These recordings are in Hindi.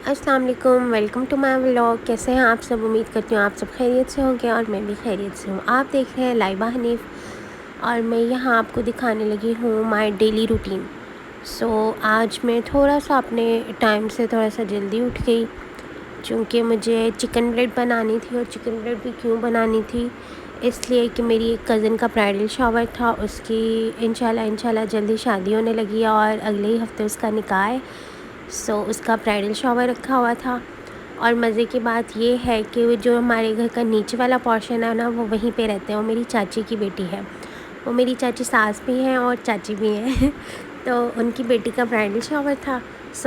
अस्सलाम वालेकुम, वेलकम टू माय व्लॉग। कैसे हैं आप सब? उम्मीद करती हूँ आप सब खैरियत से होंगे और मैं भी खैरियत से हूँ। आप देख रहे हैं लाइबा हनीफ़ और मैं यहाँ आपको दिखाने लगी हूँ माय डेली रूटीन। आज मैं थोड़ा सा अपने टाइम से थोड़ा सा जल्दी उठ गई, क्योंकि मुझे चिकन ब्रेड बनानी थी। और चिकन ब्रेड भी क्यों बनानी थी, इसलिए कि मेरी एक कज़न का ब्राइडल शावर था, उसकी इंशाल्लाह जल्दी शादी होने लगी है और अगले ही हफ्ते उसका निकाह है। उसका ब्राइडल शावर रखा हुआ था। और मज़े की बात ये है कि वो जो हमारे घर का नीचे वाला पोर्शन है ना, वो वहीं पे रहते हैं। वो मेरी चाची की बेटी है। वो मेरी चाची सास भी हैं और चाची भी हैं तो उनकी बेटी का ब्राइडल शावर था।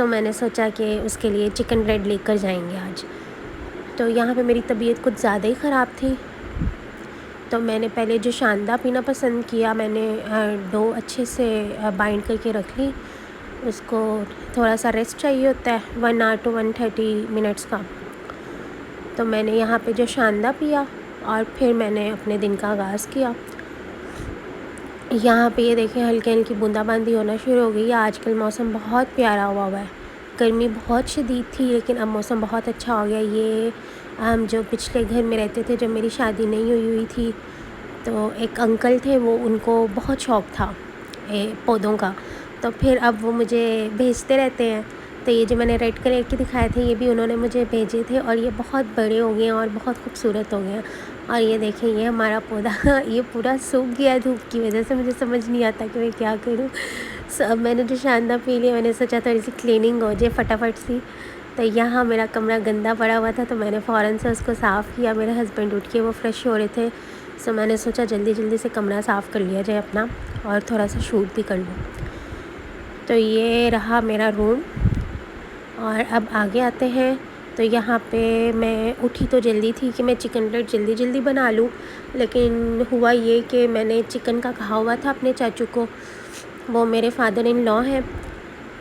मैंने सोचा कि उसके लिए चिकन ब्रेड लेकर जाएंगे आज। तो यहाँ पे मेरी तबीयत कुछ ज़्यादा ही ख़राब थी, तो मैंने पहले जो शानदा पीना पसंद किया, मैंने डो अच्छे से बाइंड करके रख ली। उसको थोड़ा सा रेस्ट चाहिए होता है 1 आवर टू 130 मिनट्स का। तो मैंने यहाँ पे जो शानदा पिया और फिर मैंने अपने दिन का आगाज़ किया। यहाँ पे ये देखें, हल्की हल्की बूंदाबांदी होना शुरू हो गई है। आजकल मौसम बहुत प्यारा हुआ है। गर्मी बहुत शदीद थी, लेकिन अब मौसम बहुत अच्छा हो गया। ये हम जो पिछले घर में रहते थे, जब मेरी शादी नहीं हुई थी, तो एक अंकल थे, वो उनको बहुत शौक़ था पौधों का। तो फिर अब वो मुझे भेजते रहते हैं। तो ये जो मैंने रेड कलर के दिखाए थे, ये भी उन्होंने मुझे भेजे थे और ये बहुत बड़े हो गए हैं और बहुत खूबसूरत हो गए हैं। और ये देखें, ये हमारा पौधा ये पूरा सूख गया है धूप की वजह से। मुझे समझ नहीं आता कि मैं क्या करूँ। अब मैंने जो शानदा पी लिया, मैंने सोचा थोड़ी सी क्लीनिंग हो जाए फटाफट सी। तो यहाँ मेरा कमरा गंदा पड़ा हुआ था, तो मैंने फ़ौरन से उसको साफ़ किया। मेरे हस्बैंड उठ के वो फ्रेश हो रहे थे, मैंने सोचा जल्दी जल्दी से कमरा साफ़ कर लिया जाए अपना और थोड़ा सा शूट भी कर लूँ। तो ये रहा मेरा रूम। और अब आगे आते हैं। तो यहाँ पे मैं उठी तो जल्दी थी कि मैं चिकन ब्रेड जल्दी जल्दी बना लूँ, लेकिन हुआ ये कि मैंने चिकन का कहा हुआ था अपने चाचू को, वो मेरे फादर इन लॉ हैं,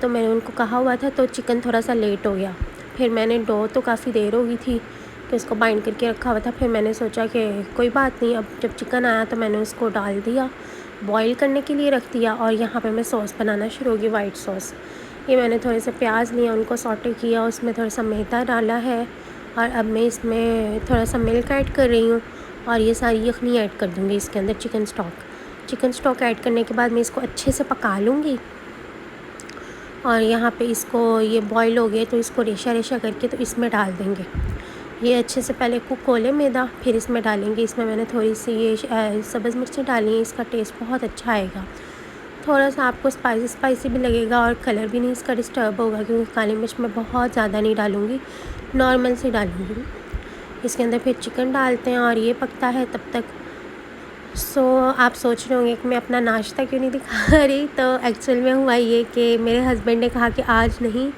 तो मैंने उनको कहा हुआ था, तो चिकन थोड़ा सा लेट हो गया। फिर मैंने डो तो काफ़ी देर हो गई थी कि उसको बाइंड करके रखा हुआ था। फिर मैंने सोचा कि कोई बात नहीं, अब जब चिकन आया तो मैंने उसको डाल दिया, बॉईल करने के लिए रख दिया। और यहाँ पे मैं सॉस बनाना शुरू हो गई, वाइट सॉस। ये मैंने थोड़े से प्याज लिया, उनको सॉटे किया, उसमें थोड़ा सा मैदा डाला है और अब मैं इसमें थोड़ा सा मिल्क ऐड कर रही हूँ और ये सारी यखनी ऐड कर दूँगी इसके अंदर। चिकन स्टॉक ऐड करने के बाद मैं इसको अच्छे से पका लूँगी। और यहाँ पे इसको ये बॉईल हो गए, तो इसको रेशा रेशा करके तो इसमें डाल देंगे। ये अच्छे से पहले कुक हो ले मैदा, फिर इसमें डालेंगे। इसमें मैंने थोड़ी सी ये सब्ज़ मिर्ची डाली है, इसका टेस्ट बहुत अच्छा आएगा। थोड़ा सा आपको स्पाइसी भी लगेगा और कलर भी नहीं इसका डिस्टर्ब होगा, क्योंकि काली मिर्च मैं बहुत ज़्यादा नहीं डालूँगी, नॉर्मल से डालूँगी। इसके अंदर फिर चिकन डालते हैं और ये पकता है तब तक। आप सोच रहे होंगे कि मैं अपना नाश्ता क्यों नहीं दिखा रही। तो एक्चुअल में हुआ ये कि मेरे हस्बैंड ने कहा कि आज नहीं,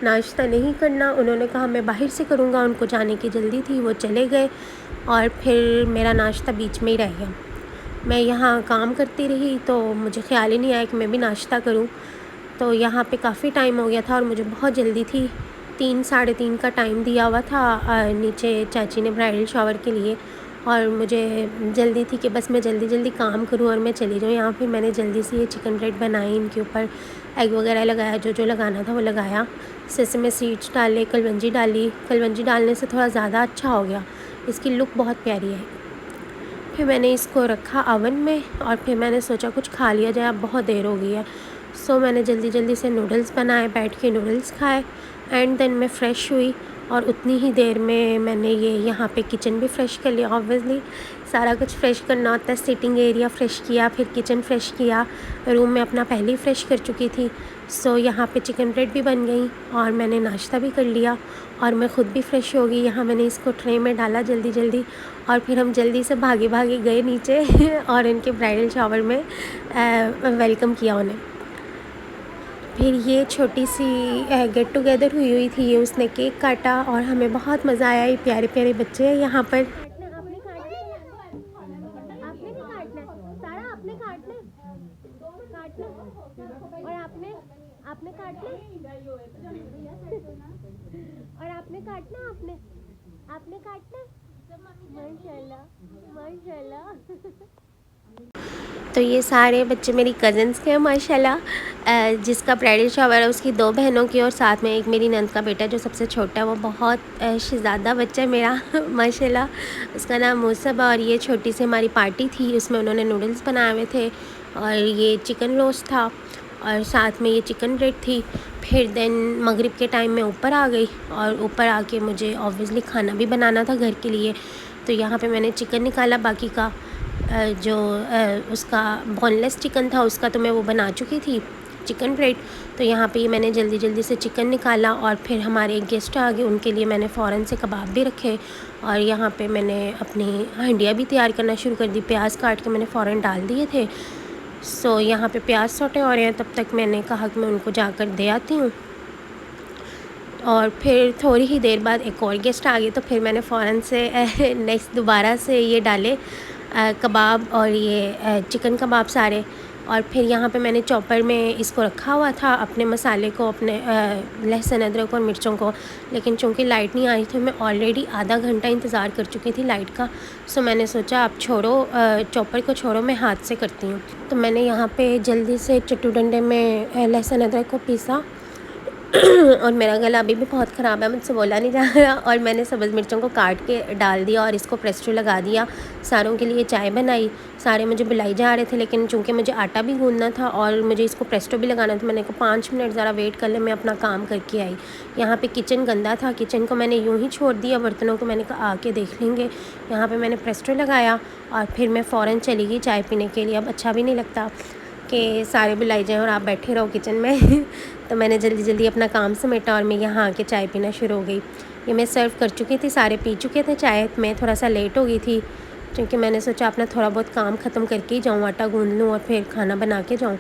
नाश्ता नहीं करना। उन्होंने कहा मैं बाहर से करूँगा, उनको जाने की जल्दी थी, वो चले गए और फिर मेरा नाश्ता बीच में ही रह गया। मैं यहाँ काम करती रही, तो मुझे ख़्याल ही नहीं आया कि मैं भी नाश्ता करूँ। तो यहाँ पे काफ़ी टाइम हो गया था और मुझे बहुत जल्दी थी। 3 साढ़े 3 का टाइम दिया हुआ था नीचे चाची ने ब्राइडल शावर के लिए, और मुझे जल्दी थी कि बस मैं जल्दी जल्दी काम करूँ और मैं चली जाऊँ। यहाँ फिर मैंने जल्दी से ये चिकन ब्रेड बनाई, इनके ऊपर एग वगैरह लगाया, जो जो लगाना था वो लगाया। सेसमे सीड्स डाले, कलवंजी डाली। कलवंजी डालने से थोड़ा ज़्यादा अच्छा हो गया, इसकी लुक बहुत प्यारी है। फिर मैंने इसको रखा अवन में और फिर मैंने सोचा कुछ खा लिया जाए, अब बहुत देर हो गई है। मैंने जल्दी जल्दी से नूडल्स बनाए, बैठ के नूडल्स खाए एंड देन मैं फ़्रेश हुई। और उतनी ही देर में मैंने ये यहाँ पे किचन भी फ़्रेश कर लिया। ऑब्वियसली सारा कुछ फ़्रेश करना होता है। सिटिंग एरिया फ़्रेश किया, फिर किचन फ़्रेश किया। रूम में अपना पहले ही फ़्रेश कर चुकी थी। यहाँ पे चिकन ब्रेड भी बन गई और मैंने नाश्ता भी कर लिया और मैं ख़ुद भी फ़्रेश हो गई। यहाँ मैंने इसको ट्रे में डाला जल्दी जल्दी और फिर हम जल्दी से भागे भागे गए नीचे और इनके ब्राइडल शावर में वेलकम किया उन्हें। फिर ये छोटी सी गेट टुगेदर हुई थी, ये उसने केक काटा और हमें बहुत मज़ा आया। ये प्यारे प्यारे बच्चे हैं यहाँ पर। आपने काटना माशाल्लाह माशाल्लाह। तो ये सारे बच्चे मेरी कज़न्स के हैं माशाल्लाह। जिसका ब्राइडल शावर है उसकी 2 बहनों की, और साथ में एक मेरी नंद का बेटा जो सबसे छोटा है, वो बहुत शहज़ादा बच्चा है मेरा माशाल्लाह। उसका नाम मूसब है। और ये छोटी सी हमारी पार्टी थी, उसमें उन्होंने नूडल्स बनाए हुए थे और ये चिकन रोस्ट था और साथ में ये चिकन ब्रेड थी। फिर देन मगरिब के टाइम में ऊपर आ गई और ऊपर आके मुझे ऑब्वियसली खाना भी बनाना था घर के लिए। तो यहाँ पे मैंने चिकन निकाला, बाकी का जो उसका बोनलेस चिकन था उसका तो मैं वो बना चुकी थी, चिकन ब्रेड। तो यहाँ पे मैंने जल्दी जल्दी से चिकन निकाला और फिर हमारे एक गेस्ट आ गए, उनके लिए मैंने फ़ौरन से कबाब भी रखे और यहाँ पे मैंने अपनी हंडिया भी तैयार करना शुरू कर दी। प्याज काट के मैंने फ़ौरन डाल दिए थे। सो यहाँ पे प्याज सौटे हो रहे हैं, तब तक मैंने कहा कि मैं उनको जाकर दे आती हूँ। और फिर थोड़ी ही देर बाद एक और गेस्ट आ गए, तो फिर मैंने फ़ौरन से नेक्स्ट दोबारा से ये डाले कबाब और ये चिकन कबाब सारे। और फिर यहाँ पे मैंने चॉपर में इसको रखा हुआ था, अपने मसाले को, अपने लहसुन अदरक और मिर्चों को। लेकिन चूँकि लाइट नहीं आ रही थी, मैं ऑलरेडी आधा घंटा इंतज़ार कर चुकी थी लाइट का। सो मैंने सोचा अब छोड़ो, चॉपर को छोड़ो, मैं हाथ से करती हूँ। तो मैंने यहाँ पे जल्दी से चट्टू डंडे में लहसुन अदरक को पीसा और मेरा गला अभी भी बहुत ख़राब है, मुझसे बोला नहीं जा रहा। और मैंने सब्ज़ मिर्चों को काट के डाल दिया और इसको प्रेस्टो लगा दिया। सारों के लिए चाय बनाई, सारे मुझे बुलाई जा रहे थे, लेकिन चूँकि मुझे आटा भी गूँदना था और मुझे इसको प्रेस्टो भी लगाना था, मैंने कहा 5 मिनट ज़रा वेट कर ले, मैं अपना काम करके आई। यहाँ पे किचन गंदा था, किचन को मैंने यूँ ही छोड़ दिया, बर्तनों को मैंने कहा आके देख लेंगे। यहाँ पर मैंने प्रेस्टो लगाया और फिर मैं फ़ौरन चली गई चाय पीने के लिए। अब अच्छा भी नहीं लगता कि सारे बुलाई जाएँ और आप बैठे रहो किचन में तो मैंने जल्दी जल्दी अपना काम समेटा और मैं यहाँ आके चाय पीना शुरू हो गई। ये मैं सर्व कर चुकी थी, सारे पी चुके थे चाय। मैं थोड़ा सा लेट हो गई थी क्योंकि मैंने सोचा अपना थोड़ा बहुत काम ख़त्म करके ही जाऊँ, आटा गूँध लूँ और फिर खाना बना के जाऊँ।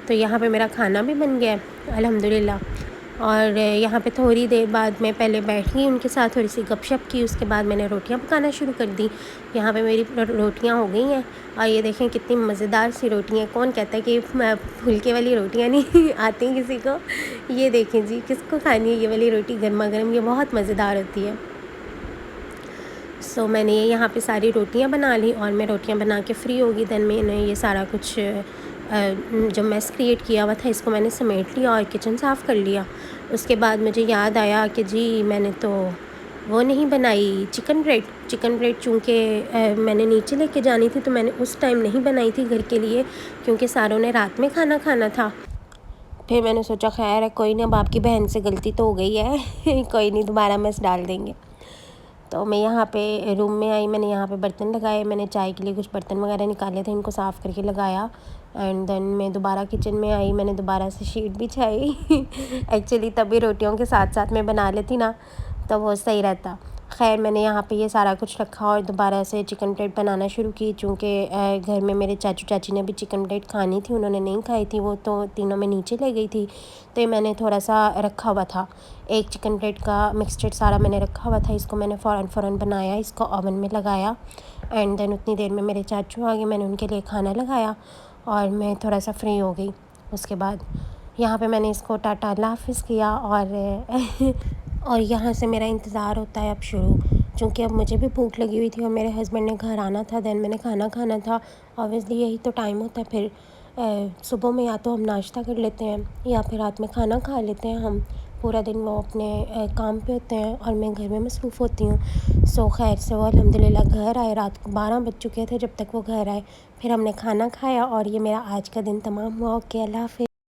तो यहाँ पे मेरा खाना भी बन गया अल्हम्दुलिल्लाह। और यहाँ पे थोड़ी देर बाद मैं पहले बैठी उनके साथ, थोड़ी सी गपशप की, उसके बाद मैंने रोटियाँ पकाना शुरू कर दी। यहाँ पे मेरी रोटियाँ हो गई हैं और ये देखें कितनी मज़ेदार सी रोटियाँ। कौन कहता है कि फुलके वाली रोटियाँ नहीं आती किसी को। ये देखें जी, किसको खानी है ये वाली रोटी गर्मा गर्म, ये बहुत मज़ेदार होती है। सो मैंने यहाँ पे सारी रोटियाँ बना ली और मैं रोटियाँ बना के फ़्री होगी। देन मैंने ये सारा कुछ जो मैस क्रिएट किया हुआ था इसको मैंने समेट लिया और किचन साफ़ कर लिया। उसके बाद मुझे याद आया कि जी मैंने तो वो नहीं बनाई चिकन ब्रेड चूँकि मैंने नीचे लेके जानी थी, तो मैंने उस टाइम नहीं बनाई थी घर के लिए क्योंकि सारों ने रात में खाना खाना था। फिर मैंने सोचा खैर है कोई नहीं, अब आपकी बहन से गलती तो हो गई है कोई नहीं, दोबारा मैस डाल देंगे। तो मैं यहाँ पे रूम में आई, मैंने यहाँ पे बर्तन लगाए, मैंने चाय के लिए कुछ बर्तन वगैरह निकाले थे, इनको साफ़ करके लगाया। एंड देन मैं दोबारा किचन में आई, मैंने दोबारा से शीट बिछाई एक्चुअली तभी रोटियों के साथ साथ मैं बना लेती ना तो वो सही रहता। खैर मैंने यहाँ पे ये सारा कुछ रखा और दोबारा से चिकन प्लेट बनाना शुरू की। चूँकि घर में मेरे चाचू चाची ने भी चिकन प्लेट खानी थी, उन्होंने नहीं खाई थी, वो तो तीनों में नीचे ले गई थी। तो मैंने थोड़ा सा रखा हुआ था, एक चिकन प्लेट का मिक्सचर सारा मैंने रखा हुआ था। इसको मैंने फ़ौरन बनाया, इसको ओवन में लगाया। एंड देन उतनी देर में मेरे चाचू आ गए, मैंने उनके लिए खाना लगाया और मैं थोड़ा सा फ्री हो गई। उसके बाद यहाँ पे मैंने इसको टाटा अल्लाह हाफ़िज़ किया और यहाँ से मेरा इंतज़ार होता है अब शुरू, क्योंकि अब मुझे भी भूख लगी हुई थी और मेरे हस्बैंड ने घर आना था। देन मैंने खाना खाना था। ऑब्वियसली यही तो टाइम होता है। फिर सुबह में या तो हम नाश्ता कर लेते हैं या फिर रात में खाना खा लेते हैं। हम पूरा दिन वो अपने काम पे होते हैं और मैं घर में मसरूफ़ होती हूँ। सो खैर से वो अल्हम्दुलिल्लाह घर आए, रात को 12 बज चुके थे जब तक वो घर आए। फिर हमने खाना खाया और ये मेरा आज का दिन तमाम हुआ। ओके, अल्लाह हाफ़िज़।